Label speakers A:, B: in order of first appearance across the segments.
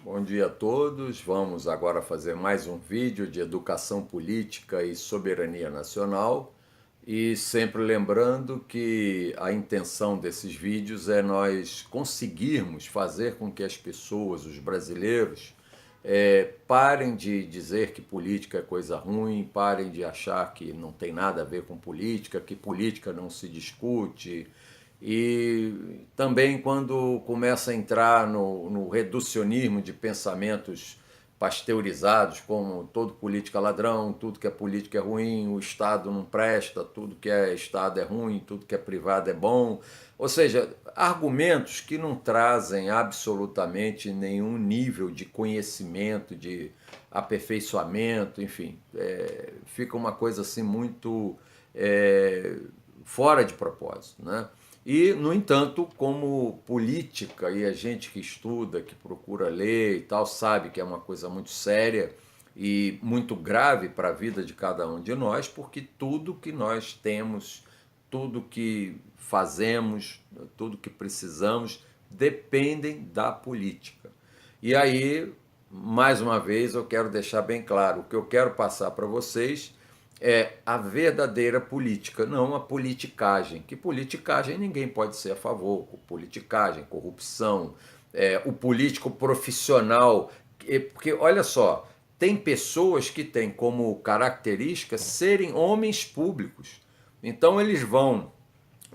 A: Bom dia a todos. Vamos agora fazer mais um vídeo de educação política e soberania nacional. E sempre lembrando que a intenção desses vídeos é nós conseguirmos fazer com que as pessoas, os brasileiros, parem de dizer que política é coisa ruim, parem de achar que não tem nada a ver com política, que política não se discute. E também quando começa a entrar no reducionismo de pensamentos pasteurizados, como todo político é ladrão, tudo que é política é ruim, o Estado não presta, tudo que é Estado é ruim, tudo que é privado é bom. Ou seja, argumentos que não trazem absolutamente nenhum nível de conhecimento, de aperfeiçoamento, enfim. Fica uma coisa assim muito fora de propósito, né? E, no entanto, como política, e a gente que estuda, que procura ler e tal, sabe que é uma coisa muito séria e muito grave para a vida de cada um de nós, porque tudo que nós temos, tudo que fazemos, tudo que precisamos, dependem da política. E aí, mais uma vez, eu quero deixar bem claro, o que eu quero passar para vocês é a verdadeira política, não a politicagem. Que politicagem ninguém pode ser a favor. Politicagem, corrupção, o político profissional. Porque, olha só, tem pessoas que têm como característica serem homens públicos. Então eles vão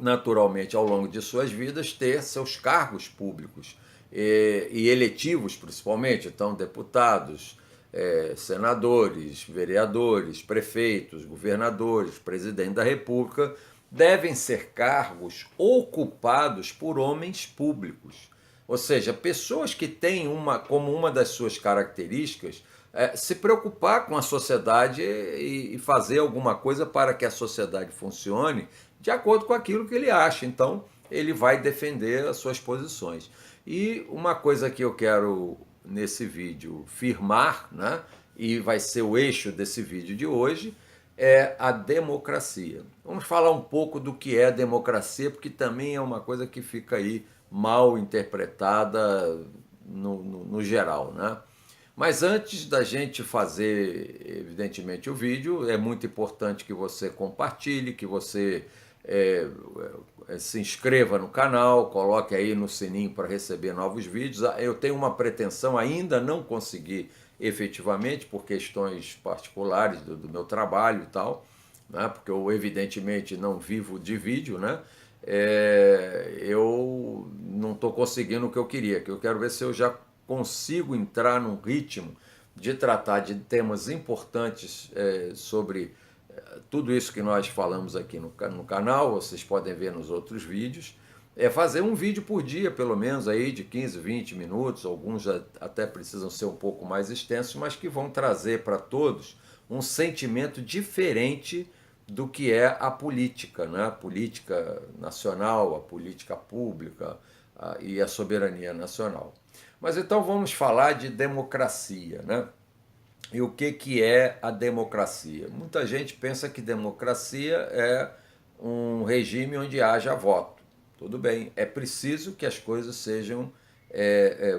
A: naturalmente, ao longo de suas vidas, ter seus cargos públicos e eletivos, principalmente. Então, deputados, senadores, vereadores, prefeitos, governadores, presidente da República, devem ser cargos ocupados por homens públicos. Ou seja, pessoas que têm como uma das suas características se preocupar com a sociedade e fazer alguma coisa para que a sociedade funcione de acordo com aquilo que ele acha. Então, ele vai defender as suas posições. E uma coisa que eu quero nesse vídeo firmar, né, e vai ser o eixo desse vídeo de hoje, é a democracia. Vamos falar um pouco do que é democracia, porque também é uma coisa que fica aí mal interpretada no geral, né? Mas antes da gente fazer, evidentemente, o vídeo, é muito importante que você compartilhe, que você se inscreva no canal, coloque aí no sininho para receber novos vídeos. Eu tenho uma pretensão, ainda não consegui efetivamente, por questões particulares do meu trabalho e tal, né? Porque eu evidentemente não vivo de vídeo, né? Eu não estou conseguindo o que eu queria, que eu quero ver se eu já consigo entrar num ritmo de tratar de temas importantes sobre tudo isso que nós falamos aqui no canal, vocês podem ver nos outros vídeos, fazer um vídeo por dia, pelo menos aí de 15, 20 minutos, alguns até precisam ser um pouco mais extensos, mas que vão trazer para todos um sentimento diferente do que é a política, né? A política nacional, a política pública e a soberania nacional. Mas então vamos falar de democracia, né? E o que é a democracia? Muita gente pensa que democracia é um regime onde haja voto. Tudo bem, é preciso que as coisas sejam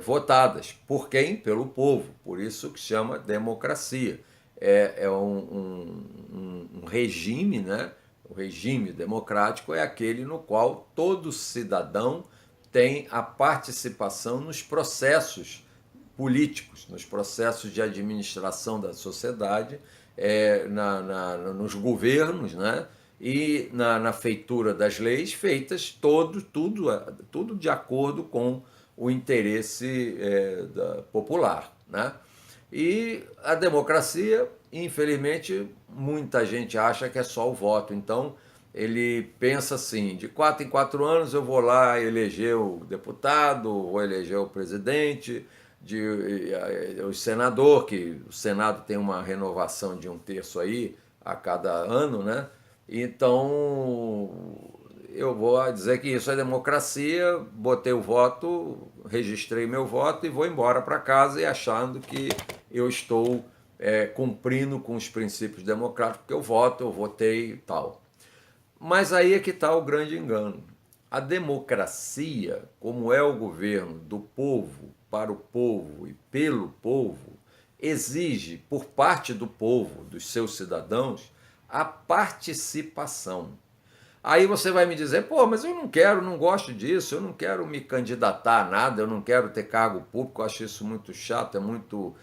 A: votadas. Por quem? Pelo povo. Por isso que chama democracia. É um regime, né? O regime democrático é aquele no qual todo cidadão tem a participação nos processos políticos, nos processos de administração da sociedade, nos governos, né? E na feitura das leis feitas tudo de acordo com o interesse popular, né? E a democracia, infelizmente, muita gente acha que é só o voto. Então, ele pensa assim, de 4 em 4 anos eu vou lá eleger o deputado, vou eleger o presidente, o senador, que o Senado tem uma renovação de 1/3 aí a cada ano, né? Então, eu vou dizer que isso é democracia, botei o voto, registrei meu voto e vou embora para casa e achando que eu estou cumprindo com os princípios democráticos, porque eu votei e tal. Mas aí é que está o grande engano. A democracia, como é o governo do povo para o povo e pelo povo exige, por parte do povo, dos seus cidadãos, a participação. Aí você vai me dizer, pô, mas eu não quero, não gosto disso, eu não quero me candidatar a nada, eu não quero ter cargo público, eu acho isso muito chato, é muito.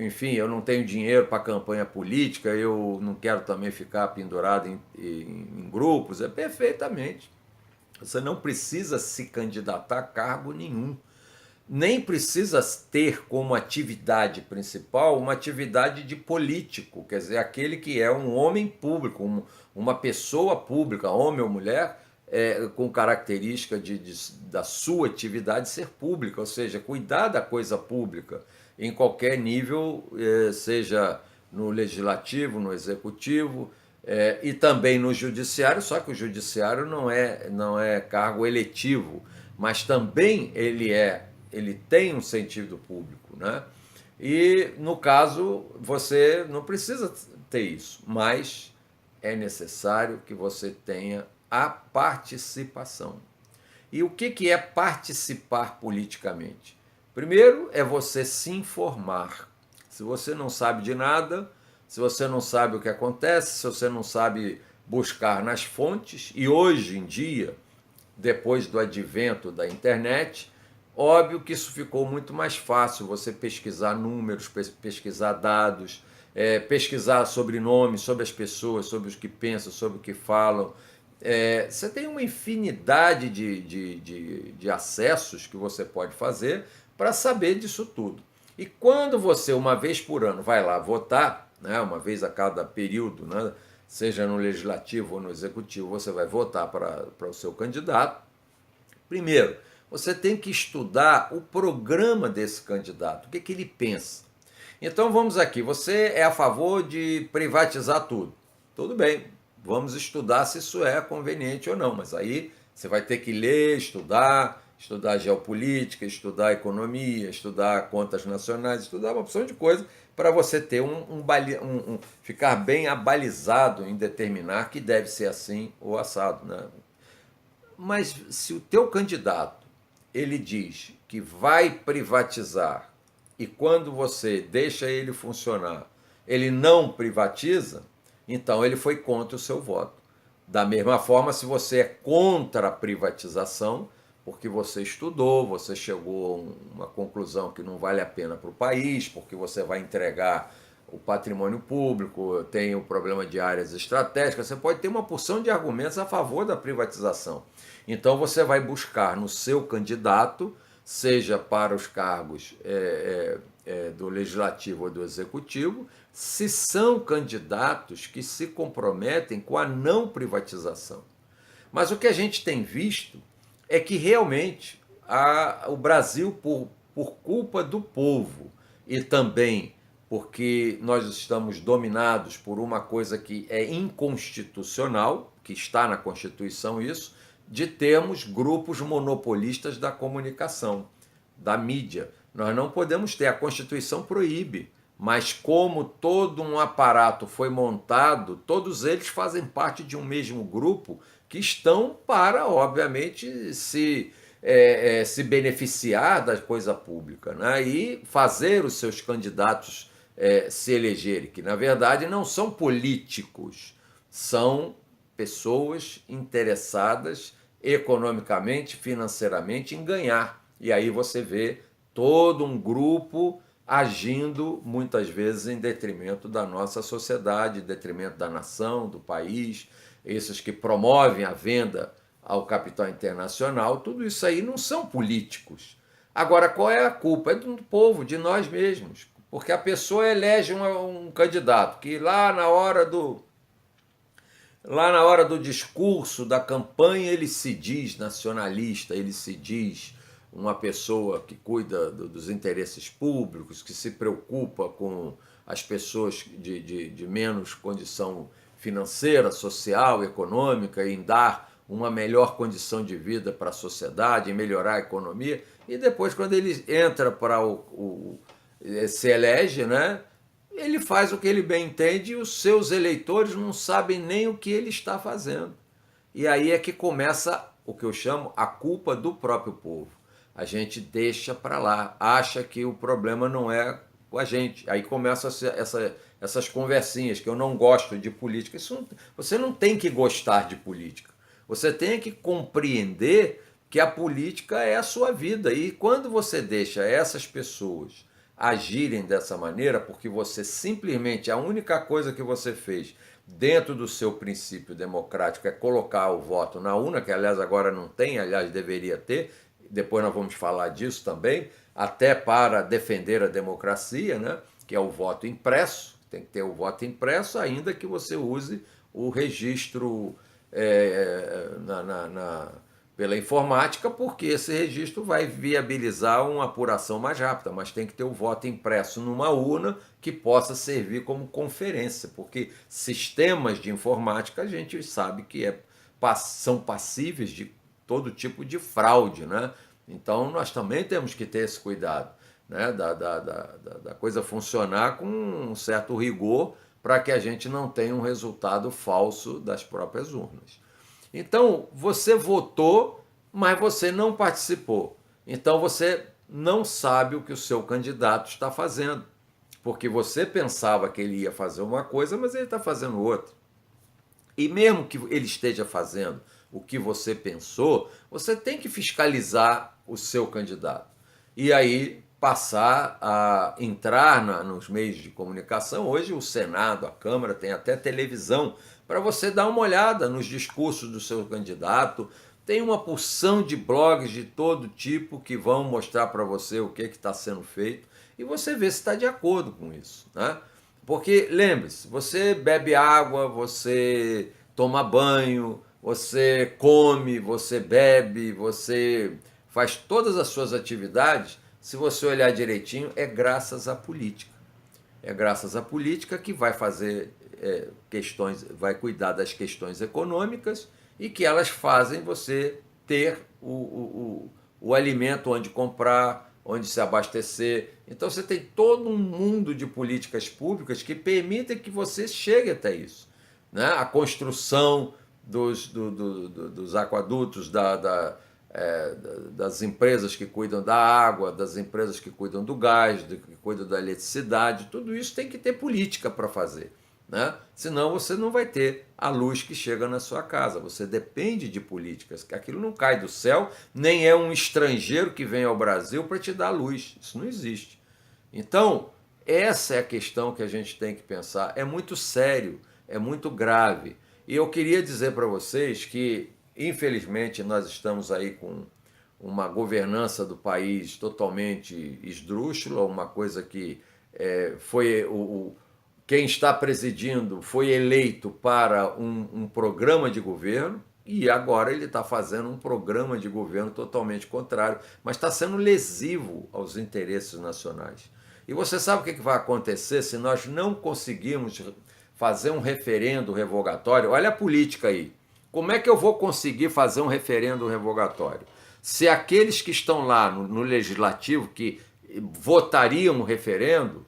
A: Enfim, eu não tenho dinheiro para campanha política, eu não quero também ficar pendurado em grupos. É perfeitamente. Você não precisa se candidatar a cargo nenhum. Nem precisa ter como atividade principal uma atividade de político, quer dizer, aquele que é um homem público, uma pessoa pública, homem ou mulher, com característica da sua atividade ser pública, ou seja, cuidar da coisa pública em qualquer nível, seja no legislativo, no executivo, e também no judiciário, só que o judiciário não é cargo eletivo, mas também ele tem um sentido público, né? E no caso você não precisa ter isso, mas é necessário que você tenha a participação. E o que é participar politicamente? Primeiro é você se informar. Se você não sabe de nada, se você não sabe o que acontece, se você não sabe buscar nas fontes, e hoje em dia, depois do advento da internet, óbvio que isso ficou muito mais fácil, você pesquisar números, pesquisar dados, pesquisar sobre nomes, sobre as pessoas, sobre os que pensam, sobre o que falam. Você tem uma infinidade de acessos que você pode fazer para saber disso tudo. E quando você, uma vez por ano, vai lá votar, né, uma vez a cada período, né, seja no legislativo ou no executivo, você vai votar para o seu candidato. Primeiro, você tem que estudar o programa desse candidato, o que ele pensa. Então vamos aqui, você é a favor de privatizar tudo. Tudo bem, vamos estudar se isso é conveniente ou não, mas aí você vai ter que ler, estudar geopolítica, estudar economia, estudar contas nacionais, estudar uma opção de coisas para você ter ficar bem abalizado em determinar que deve ser assim ou assado, né? Mas se o teu candidato ele diz que vai privatizar e quando você deixa ele funcionar, ele não privatiza, então ele foi contra o seu voto. Da mesma forma, se você é contra a privatização, porque você estudou, você chegou a uma conclusão que não vale a pena para o país, porque você vai entregar o patrimônio público, tem o problema de áreas estratégicas, você pode ter uma porção de argumentos a favor da privatização. Então você vai buscar no seu candidato, seja para os cargos do legislativo ou do executivo, se são candidatos que se comprometem com a não privatização. Mas o que a gente tem visto é que realmente o Brasil, por culpa do povo e também porque nós estamos dominados por uma coisa que é inconstitucional, que está na Constituição isso, de termos grupos monopolistas da comunicação, da mídia. Nós não podemos ter, a Constituição proíbe, mas como todo um aparato foi montado, todos eles fazem parte de um mesmo grupo que estão para, obviamente, se beneficiar da coisa pública, né? E fazer os seus candidatos se elegerem, que na verdade não são políticos, são pessoas interessadas economicamente, financeiramente em ganhar. E aí você vê todo um grupo agindo muitas vezes em detrimento da nossa sociedade, em detrimento da nação, do país, esses que promovem a venda ao capital internacional, tudo isso aí não são políticos. Agora, qual é a culpa? É do povo, de nós mesmos. Porque a pessoa elege um candidato que lá na hora do discurso, da campanha, ele se diz nacionalista, ele se diz uma pessoa que cuida dos interesses públicos, que se preocupa com as pessoas de menos condição financeira, social, econômica, em dar uma melhor condição de vida para a sociedade, em melhorar a economia. E depois, quando ele entra para se elege, né? Ele faz o que ele bem entende e os seus eleitores não sabem nem o que ele está fazendo. E aí é que começa o que eu chamo a culpa do próprio povo. a gente deixa para lá, acha que o problema não é com a gente. Aí começam essas conversinhas, que eu não gosto de política. Você não tem que gostar de política. Você tem que compreender que a política é a sua vida. E quando você deixa essas pessoas agirem dessa maneira, porque você simplesmente, a única coisa que você fez dentro do seu princípio democrático é colocar o voto na urna, que aliás agora não tem, aliás deveria ter, depois nós vamos falar disso também, até para defender a democracia, né? Que é o voto impresso, tem que ter o voto impresso, ainda que você use o registro pela informática, porque esse registro vai viabilizar uma apuração mais rápida, mas tem que ter o voto impresso numa urna que possa servir como conferência, porque sistemas de informática a gente sabe que são passíveis de todo tipo de fraude, né? Então nós também temos que ter esse cuidado, né? Da coisa funcionar com um certo rigor para que a gente não tenha um resultado falso das próprias urnas. Então, você votou, mas você não participou. Então, você não sabe o que o seu candidato está fazendo, porque você pensava que ele ia fazer uma coisa, mas ele está fazendo outra. E mesmo que ele esteja fazendo o que você pensou, você tem que fiscalizar o seu candidato. E aí passar a entrar nos meios de comunicação. Hoje o Senado, a Câmara, tem até televisão para você dar uma olhada nos discursos do seu candidato. Tem uma porção de blogs de todo tipo que vão mostrar para você o que está sendo feito e você vê se está de acordo com isso, né? Porque, lembre-se, você bebe água, você toma banho, você come, você bebe, você faz todas as suas atividades, se você olhar direitinho, é graças à política. É graças à política que vai fazer questões, vai cuidar das questões econômicas e que elas fazem você ter o alimento onde comprar, onde se abastecer. Então você tem todo um mundo de políticas públicas que permitem que você chegue até isso, né? A construção dos aquedutos, das empresas que cuidam da água, das empresas que cuidam do gás, que cuidam da eletricidade, tudo isso tem que ter política para fazer, né? Senão você não vai ter a luz que chega na sua casa. Você depende de políticas, que aquilo não cai do céu, nem é um estrangeiro que vem ao Brasil para te dar luz. Isso não existe. Então, essa é a questão que a gente tem que pensar. É muito sério, é muito grave. E eu queria dizer para vocês que, infelizmente, nós estamos aí com uma governança do país totalmente esdrúxula, uma coisa que foi quem está presidindo foi eleito para um programa de governo e agora ele está fazendo um programa de governo totalmente contrário, mas está sendo lesivo aos interesses nacionais. E você sabe o que vai acontecer se nós não conseguirmos fazer um referendo revogatório? Olha a política aí. Como é que eu vou conseguir fazer um referendo revogatório? Se aqueles que estão lá no legislativo, que votariam o referendo,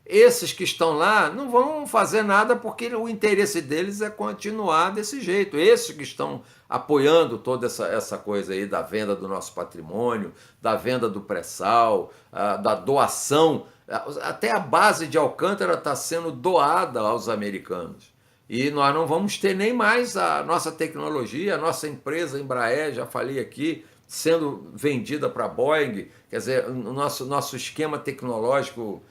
A: esses que estão lá não vão fazer nada porque o interesse deles é continuar desse jeito. Esses que estão apoiando toda essa coisa aí da venda do nosso patrimônio, da venda do pré-sal, da doação, até a base de Alcântara está sendo doada aos americanos. E nós não vamos ter nem mais a nossa tecnologia, a nossa empresa Embraer, já falei aqui, sendo vendida para a Boeing. Quer dizer, o nosso esquema tecnológico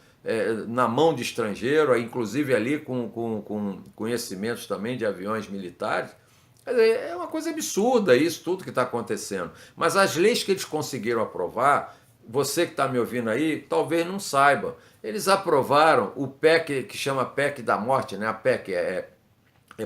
A: na mão de estrangeiro, inclusive ali com conhecimentos também de aviões militares. Quer dizer, é uma coisa absurda isso tudo que está acontecendo. Mas as leis que eles conseguiram aprovar, você que está me ouvindo aí, talvez não saiba. Eles aprovaram o PEC, que chama PEC da morte, né? A PEC é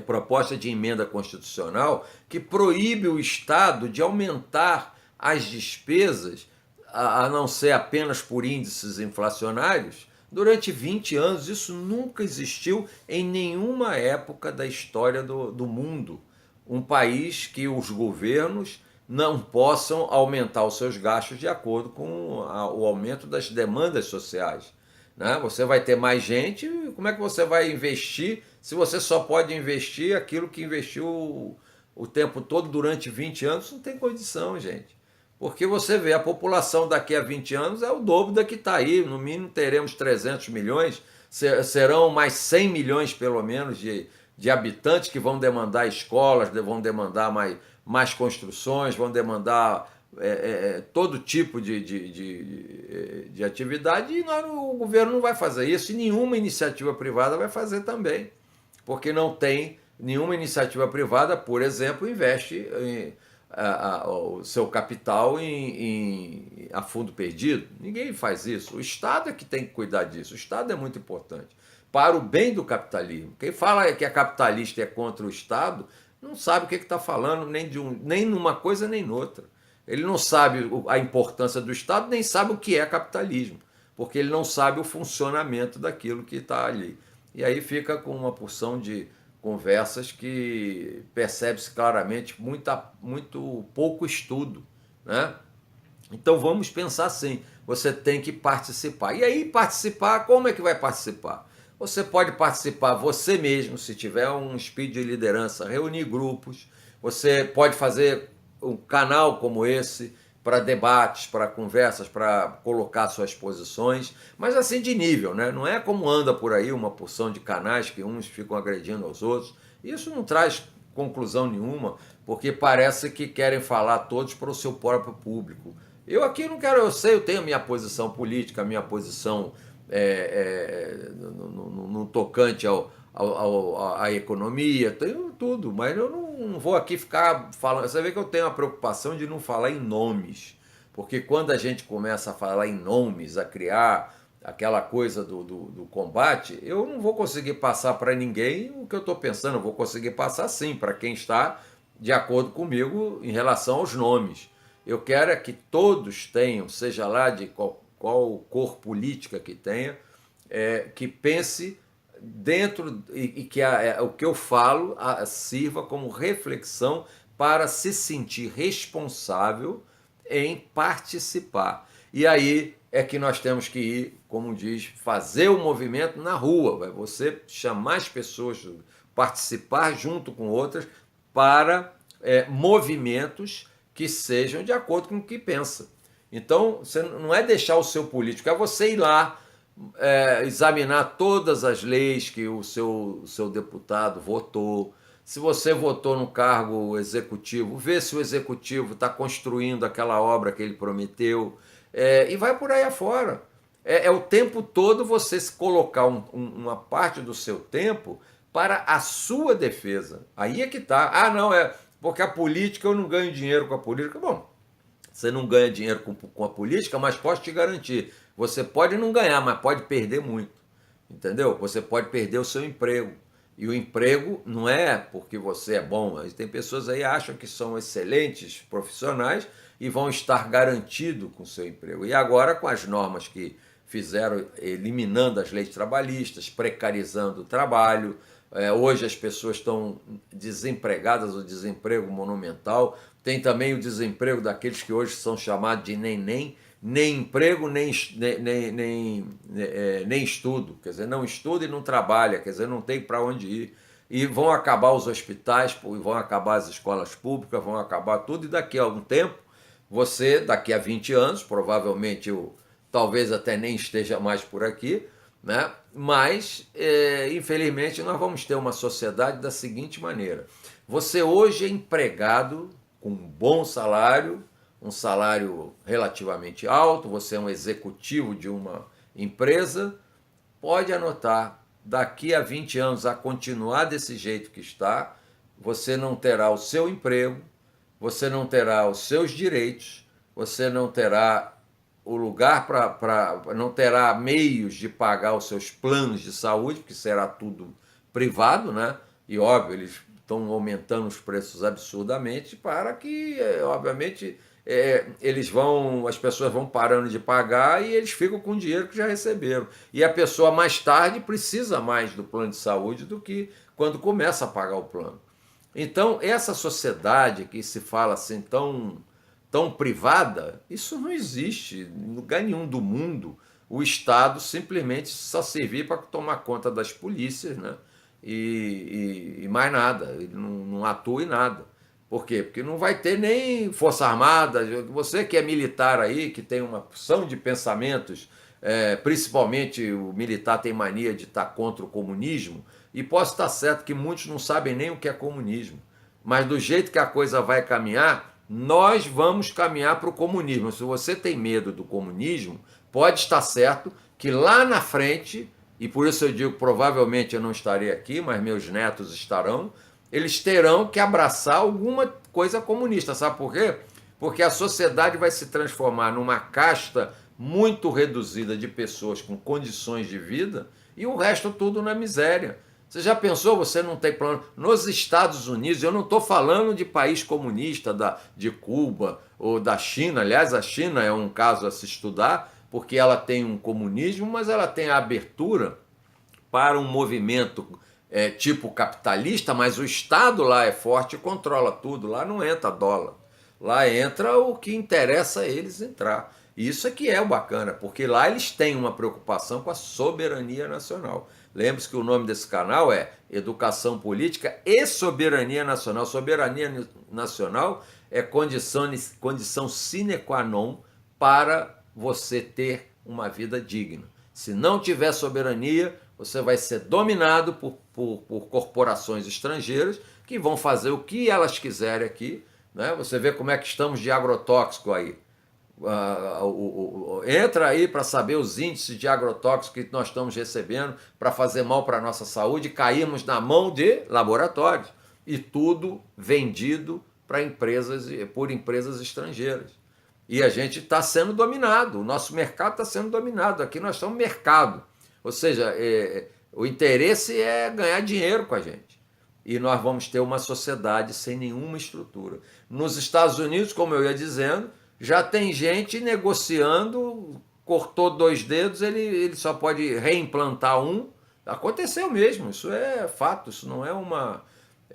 A: proposta de emenda constitucional que proíbe o Estado de aumentar as despesas, a não ser apenas por índices inflacionários, durante 20 anos. Isso nunca existiu em nenhuma época da história do mundo. Um país que os governos não possam aumentar os seus gastos de acordo com o aumento das demandas sociais, né? Você vai ter mais gente, como é que você vai investir se você só pode investir aquilo que investiu o tempo todo durante 20 anos? Não tem condição, gente. Porque você vê, a população daqui a 20 anos é o dobro da que está aí, no mínimo teremos 300 milhões, serão mais 100 milhões pelo menos de habitantes que vão demandar escolas, vão demandar mais construções, vão demandar todo tipo de atividade, e o governo não vai fazer isso, e nenhuma iniciativa privada vai fazer também, porque não tem nenhuma iniciativa privada, por exemplo, investe o seu capital a fundo perdido. Ninguém faz isso. O Estado é que tem que cuidar disso. O Estado é muito importante para o bem do capitalismo. Quem fala que é capitalista e é contra o Estado não sabe o que está falando, nem numa coisa nem noutra. Ele não sabe a importância do Estado, nem sabe o que é capitalismo, porque ele não sabe o funcionamento daquilo que está ali. E aí fica com uma porção de conversas que percebe-se claramente muito pouco estudo, né? Então vamos pensar assim, você tem que participar. E aí participar, como é que vai participar? Você pode participar você mesmo, se tiver um espírito de liderança, reunir grupos, você pode fazer um canal como esse para debates, para conversas, para colocar suas posições, mas assim de nível, né? Não é como anda por aí uma porção de canais que uns ficam agredindo aos outros. Isso não traz conclusão nenhuma, porque parece que querem falar todos para o seu próprio público. Eu aqui não quero, eu sei, eu tenho a minha posição política, a minha posição no tocante à economia, tenho tudo, mas eu não vou aqui ficar falando. Você vê que eu tenho a preocupação de não falar em nomes, porque quando a gente começa a falar em nomes, a criar aquela coisa do combate, eu não vou conseguir passar para ninguém o que eu estou pensando, eu vou conseguir passar sim para quem está de acordo comigo em relação aos nomes. Eu quero é que todos tenham, seja lá de qual cor política que tenha, que pense dentro e que o que eu falo sirva como reflexão para se sentir responsável em participar. E aí é que nós temos que ir, como diz, fazer o movimento na rua. Vai você chamar as pessoas, participar junto com outras para movimentos que sejam de acordo com o que pensa. Então, você não é deixar o seu político, é você ir lá examinar todas as leis que o seu deputado votou. Se você votou no cargo executivo, vê se o executivo está construindo aquela obra que ele prometeu, e vai por aí afora. É o tempo todo você se colocar uma parte do seu tempo para a sua defesa. Aí é que está. Ah, não, porque a política, eu não ganho dinheiro com a política. Bom, você não ganha dinheiro com a política, mas posso te garantir, você pode não ganhar, mas pode perder muito, entendeu? Você pode perder o seu emprego. E o emprego não é porque você é bom. Tem pessoas aí que acham que são excelentes profissionais e vão estar garantidos com o seu emprego. E agora, com as normas que fizeram, eliminando as leis trabalhistas, precarizando o trabalho, hoje as pessoas estão desempregadas, o desemprego monumental. Tem também o desemprego daqueles que hoje são chamados de nem emprego, nem estudo. Quer dizer, não estuda e não trabalha, quer dizer, não tem para onde ir. E vão acabar os hospitais, vão acabar as escolas públicas, vão acabar tudo, e daqui a algum tempo, você, daqui a 20 anos, provavelmente talvez até nem esteja mais por aqui, né? Mas, infelizmente, nós vamos ter uma sociedade da seguinte maneira. Você hoje é empregado com um bom salário, um salário relativamente alto, você é um executivo de uma empresa, pode anotar, daqui a 20 anos a continuar desse jeito que está, você não terá o seu emprego, você não terá os seus direitos, você não terá o lugar não terá meios de pagar os seus planos de saúde, porque será tudo privado, né? E óbvio, eles estão aumentando os preços absurdamente para que, obviamente, as pessoas vão parando de pagar e eles ficam com o dinheiro que já receberam. E a pessoa mais tarde precisa mais do plano de saúde do que quando começa a pagar o plano. Então, essa sociedade que se fala assim tão privada, isso não existe em lugar nenhum do mundo. O Estado simplesmente só servir para tomar conta das polícias, né? E mais nada, ele não atua em nada. Por quê? Porque não vai ter nem Força Armada. Você que é militar aí, que tem uma porção de pensamentos, principalmente o militar tem mania de estar contra o comunismo, e posso estar certo que muitos não sabem nem o que é comunismo. Mas do jeito que a coisa vai caminhar, nós vamos caminhar para o comunismo. Se você tem medo do comunismo, pode estar certo que lá na frente, e por isso eu digo provavelmente eu não estarei aqui, mas meus netos estarão, eles terão que abraçar alguma coisa comunista. Sabe por quê? Porque a sociedade vai se transformar numa casta muito reduzida de pessoas com condições de vida e o resto tudo na miséria. Você já pensou, você não tem plano? Nos Estados Unidos, eu não estou falando de país comunista, de Cuba ou da China. Aliás, a China é um caso a se estudar, porque ela tem um comunismo, mas ela tem a abertura para um movimento tipo capitalista, mas o Estado lá é forte e controla tudo. Lá não entra dólar. Lá entra o que interessa a eles entrar. Isso é que é o bacana, porque lá eles têm uma preocupação com a soberania nacional. Lembre-se que o nome desse canal é Educação Política e Soberania Nacional. Soberania nacional é condição sine qua non para você ter uma vida digna. Se não tiver soberania, você vai ser dominado por corporações estrangeiras que vão fazer o que elas quiserem aqui. Né? Você vê como é que estamos de agrotóxico aí. Entra aí para saber os índices de agrotóxicos que nós estamos recebendo para fazer mal para a nossa saúde, caímos na mão de laboratórios. E tudo vendido para por empresas estrangeiras. E a gente está sendo dominado, o nosso mercado está sendo dominado. Aqui nós estamos mercado. Ou seja, o interesse é ganhar dinheiro com a gente. E nós vamos ter uma sociedade sem nenhuma estrutura. Nos Estados Unidos, como eu ia dizendo, já tem gente negociando, cortou 2 dedos, ele só pode reimplantar um. Aconteceu mesmo, isso é fato, isso não é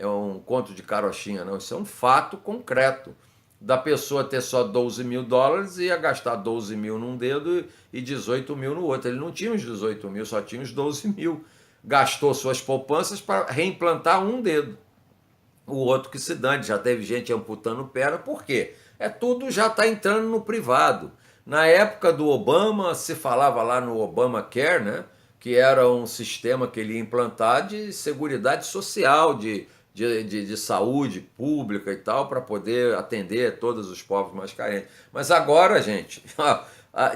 A: um conto de carochinha, não. Isso é um fato concreto. Da pessoa ter só $12.000 e ia gastar 12 mil num dedo e 18 mil no outro. Ele não tinha os 18 mil, só tinha os 12 mil. Gastou suas poupanças para reimplantar um dedo. O outro que se dane, já teve gente amputando perna, por quê? Tudo já está entrando no privado. Na época do Obama, se falava lá no Obamacare, né, que era um sistema que ele ia implantar de seguridade social, de saúde pública e tal, para poder atender todos os povos mais carentes. Mas agora, gente,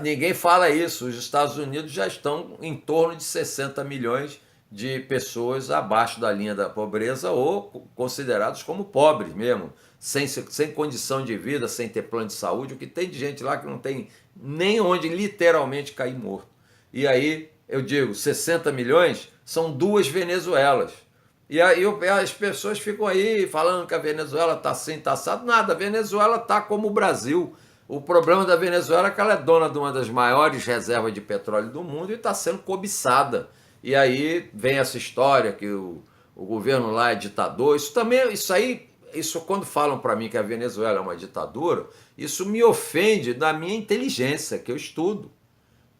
A: ninguém fala isso. Os Estados Unidos já estão em torno de 60 milhões de pessoas abaixo da linha da pobreza ou considerados como pobres mesmo, sem condição de vida, sem ter plano de saúde. O que tem de gente lá que não tem nem onde literalmente cair morto. E aí, eu digo, 60 milhões são 2 Venezuelas. E aí as pessoas ficam aí falando que a Venezuela está assim, está assado. Nada, a Venezuela está como o Brasil. O problema da Venezuela é que ela é dona de uma das maiores reservas de petróleo do mundo e está sendo cobiçada. E aí vem essa história que o governo lá é ditador. Isso quando falam para mim que a Venezuela é uma ditadura, isso me ofende da minha inteligência, que eu estudo.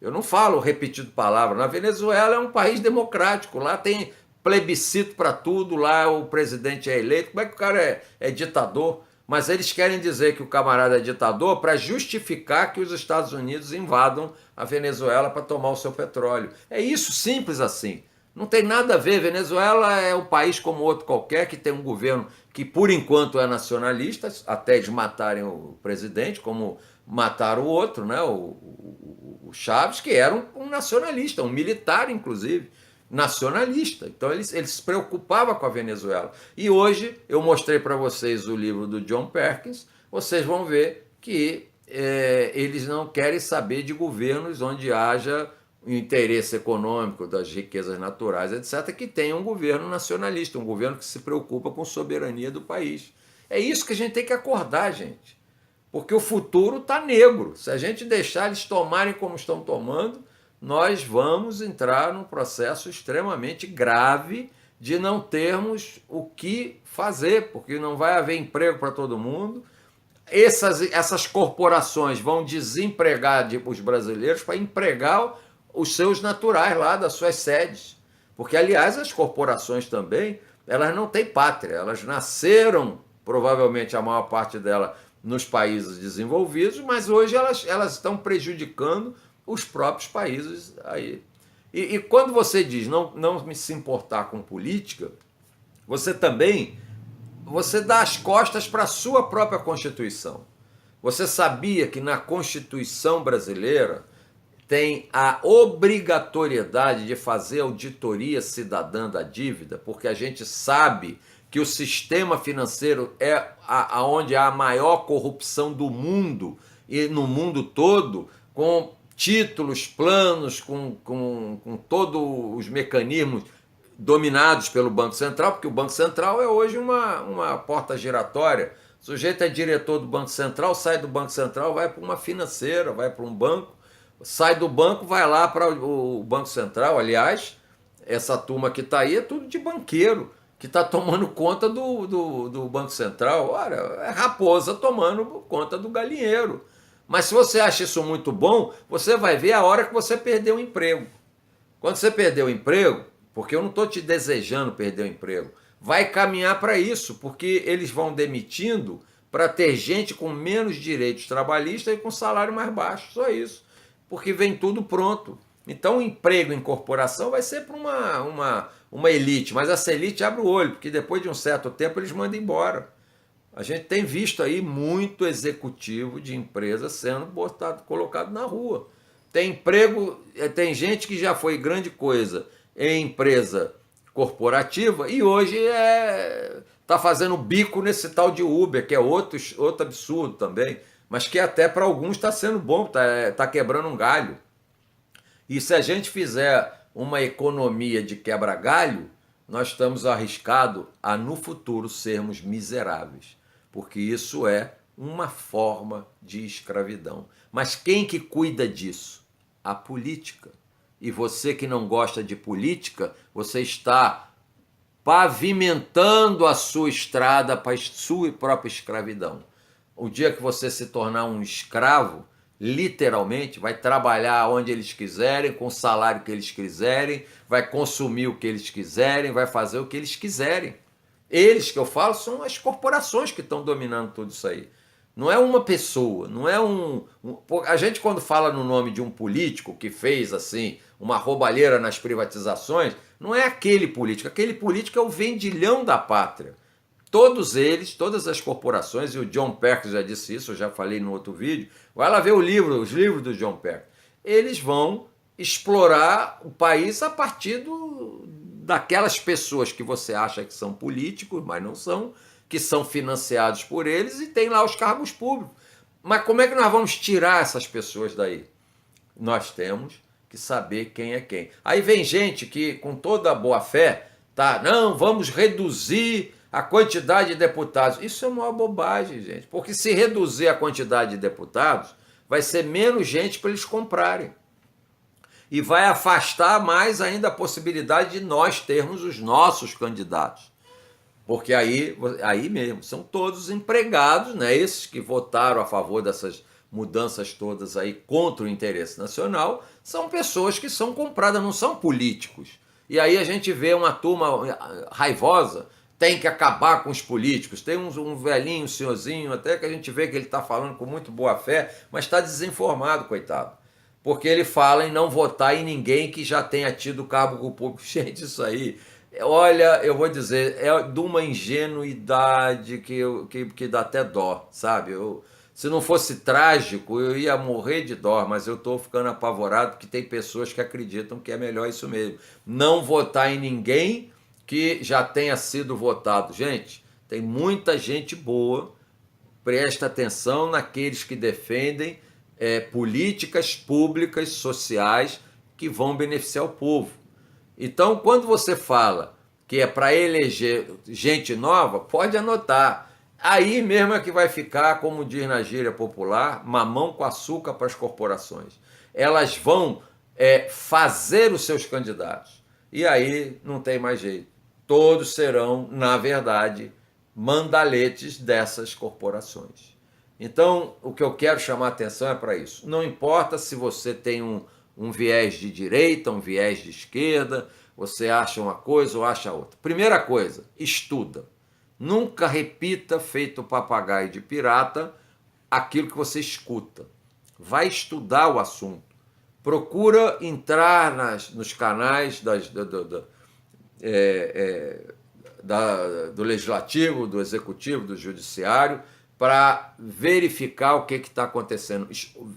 A: Eu não falo repetido palavra. Na Venezuela é um país democrático, lá tem plebiscito para tudo, lá o presidente é eleito. Como é que o cara é ditador? Mas eles querem dizer que o camarada é ditador para justificar que os Estados Unidos invadam a Venezuela para tomar o seu petróleo. É isso, simples assim. Não tem nada a ver. Venezuela é um país como outro qualquer, que tem um governo que por enquanto é nacionalista, até eles matarem o presidente, como mataram o outro, né? o Chávez, que era um nacionalista, um militar inclusive, nacionalista. Então ele se preocupava com a Venezuela. E hoje eu mostrei para vocês o livro do John Perkins, vocês vão ver que eles não querem saber de governos onde haja interesse econômico das riquezas naturais, etc., que tenha um governo nacionalista, um governo que se preocupa com a soberania do país. É isso que a gente tem que acordar, gente. Porque o futuro está negro. Se a gente deixar eles tomarem como estão tomando, nós vamos entrar num processo extremamente grave de não termos o que fazer, porque não vai haver emprego para todo mundo. Essas corporações vão desempregar os brasileiros para empregar os seus naturais lá das suas sedes. Porque, aliás, as corporações também, elas não têm pátria, elas nasceram provavelmente a maior parte dela nos países desenvolvidos, mas hoje elas estão prejudicando os próprios países aí. E quando você diz não me se importar com política, você também dá as costas para a sua própria Constituição. Você sabia que na Constituição brasileira tem a obrigatoriedade de fazer auditoria cidadã da dívida, porque a gente sabe que o sistema financeiro é onde há a maior corrupção do mundo e no mundo todo, com títulos, planos, com todos os mecanismos dominados pelo Banco Central, porque o Banco Central é hoje uma porta giratória. O sujeito é diretor do Banco Central, sai do Banco Central, vai para uma financeira, vai para um banco, sai do banco, vai lá para o Banco Central. Aliás, essa turma que está aí é tudo de banqueiro, que está tomando conta do Banco Central. Olha, é raposa tomando conta do galinheiro. Mas se você acha isso muito bom, você vai ver a hora que você perder o emprego. Quando você perder o emprego, porque eu não estou te desejando perder o emprego, vai caminhar para isso, porque eles vão demitindo para ter gente com menos direitos trabalhistas e com salário mais baixo, só isso. Porque vem tudo pronto. Então o emprego em corporação vai ser para uma elite, mas essa elite abre o olho, porque depois de um certo tempo eles mandam embora. A gente tem visto aí muito executivo de empresa sendo colocado na rua. Tem emprego, tem gente que já foi grande coisa em empresa corporativa e hoje está fazendo bico nesse tal de Uber, que é outro absurdo também, mas que até para alguns está sendo bom, está quebrando um galho. E se a gente fizer uma economia de quebra-galho, nós estamos arriscados a no futuro sermos miseráveis, porque isso é uma forma de escravidão. Mas quem que cuida disso? A política. E você que não gosta de política, você está pavimentando a sua estrada para a sua própria escravidão. O dia que você se tornar um escravo, literalmente, vai trabalhar onde eles quiserem, com o salário que eles quiserem, vai consumir o que eles quiserem, vai fazer o que eles quiserem. Eles que eu falo são as corporações que estão dominando tudo isso aí. Não é uma pessoa, não é a gente quando fala no nome de um político que fez assim uma roubalheira nas privatizações, não é aquele político é o vendilhão da pátria. Todos eles, todas as corporações, e o John Perkins já disse isso, eu já falei no outro vídeo, vai lá ver os livros do John Perkins. Eles vão explorar o país a partir daquelas pessoas que você acha que são políticos, mas não são, que são financiados por eles e tem lá os cargos públicos. Mas como é que nós vamos tirar essas pessoas daí? Nós temos que saber quem é quem. Aí vem gente que, com toda a boa fé, não, vamos reduzir a quantidade de deputados. Isso é uma bobagem, gente, porque se reduzir a quantidade de deputados, vai ser menos gente para eles comprarem. E vai afastar mais ainda a possibilidade de nós termos os nossos candidatos. Porque aí mesmo, são todos empregados, né? Esses que votaram a favor dessas mudanças todas aí contra o interesse nacional, são pessoas que são compradas, não são políticos. E aí a gente vê uma turma raivosa, tem que acabar com os políticos. Tem um velhinho, um senhorzinho, até que a gente vê que ele está falando com muito boa fé, mas está desinformado, coitado. Porque ele fala em não votar em ninguém que já tenha tido cargo público. Gente, isso aí, olha, eu vou dizer, é de uma ingenuidade que dá até dó, sabe? Se não fosse trágico, eu ia morrer de dó, mas eu estou ficando apavorado porque tem pessoas que acreditam que é melhor isso mesmo. Não votar em ninguém que já tenha sido votado. Gente, tem muita gente boa, presta atenção naqueles que defendem políticas públicas, sociais, que vão beneficiar o povo. Então, quando você fala que é para eleger gente nova, pode anotar. Aí mesmo é que vai ficar, como diz na gíria popular, mamão com açúcar para as corporações. Elas vão fazer os seus candidatos. E aí não tem mais jeito. Todos serão, na verdade, mandaletes dessas corporações. Então, o que eu quero chamar a atenção é para isso. Não importa se você tem um viés de direita, um viés de esquerda, você acha uma coisa ou acha outra. Primeira coisa, estuda. Nunca repita, feito papagaio de pirata, aquilo que você escuta. Vai estudar o assunto. Procura entrar nos canais do Legislativo, do Executivo, do Judiciário, para verificar o que está acontecendo.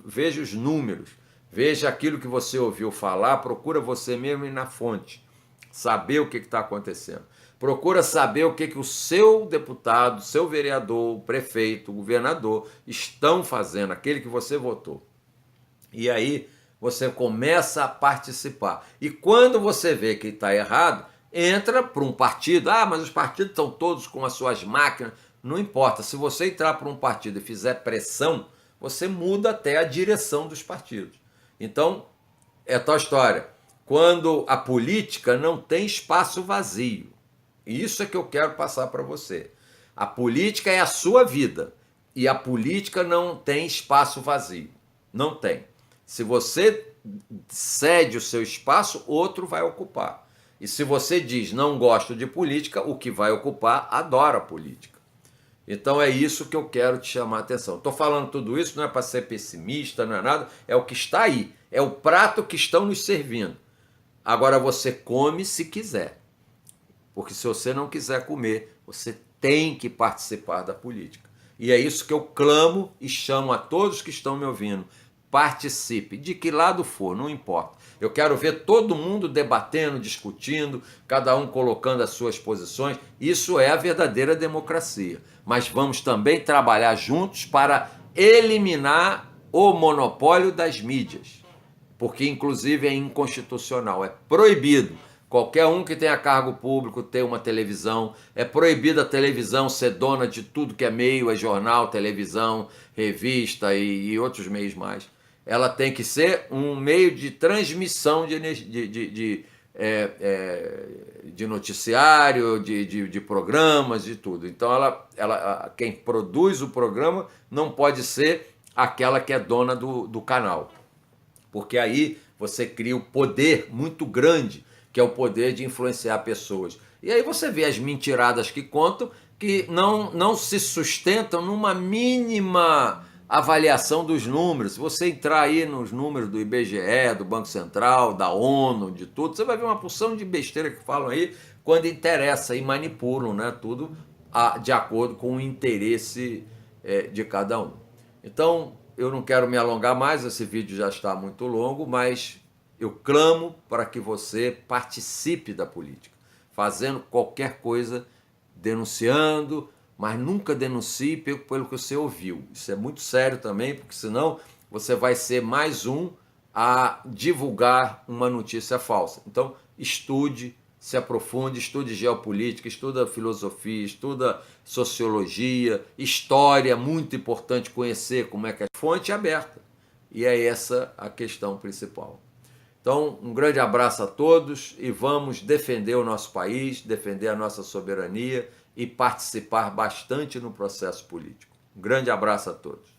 A: Veja os números, veja aquilo que você ouviu falar, procura você mesmo ir na fonte, saber o que está acontecendo. Procura saber o que o seu deputado, seu vereador, o prefeito, o governador estão fazendo, aquele que você votou. E aí você começa a participar. E quando você vê que está errado, entra para um partido. Ah, mas os partidos estão todos com as suas máquinas. Não importa. Se você entrar para um partido e fizer pressão, você muda até a direção dos partidos. Então, é tal história. Quando a política não tem espaço vazio. E isso é que eu quero passar para você. A política é a sua vida. E a política não tem espaço vazio. Não tem. Se você cede o seu espaço, outro vai ocupar. E se você diz não gosto de política, o que vai ocupar adora política. Então é isso que eu quero te chamar a atenção. Estou falando tudo isso, não é para ser pessimista, não é nada, é o que está aí. É o prato que estão nos servindo. Agora você come se quiser. Porque se você não quiser comer, você tem que participar da política. E é isso que eu clamo e chamo a todos que estão me ouvindo. Participe, de que lado for, não importa. Eu quero ver todo mundo debatendo, discutindo, cada um colocando as suas posições. Isso é a verdadeira democracia. Mas vamos também trabalhar juntos para eliminar o monopólio das mídias. Porque, inclusive, é inconstitucional, é proibido. Qualquer um que tenha cargo público ter uma televisão, é proibido a televisão ser dona de tudo que é meio, é jornal, televisão, revista e outros meios mais. Ela tem que ser um meio de transmissão de noticiário, de programas, de tudo. Então, quem produz o programa não pode ser aquela que é dona do canal. Porque aí você cria um poder muito grande, que é o poder de influenciar pessoas. E aí você vê as mentiradas que contam, que não se sustentam numa mínima avaliação dos números. Se você entrar aí nos números do IBGE, do Banco Central, da ONU, de tudo, você vai ver uma porção de besteira que falam aí quando interessa e manipulam, né, tudo de acordo com o interesse de cada um. Então, eu não quero me alongar mais, esse vídeo já está muito longo, mas eu clamo para que você participe da política, fazendo qualquer coisa, denunciando, mas nunca denuncie pelo que você ouviu. Isso é muito sério também, porque senão você vai ser mais um a divulgar uma notícia falsa. Então, estude, se aprofunde, estude geopolítica, estuda filosofia, estuda sociologia, história, muito importante conhecer como é que é a fonte aberta. E é essa a questão principal. Então, um grande abraço a todos e vamos defender o nosso país, defender a nossa soberania e participar bastante no processo político. Um grande abraço a todos.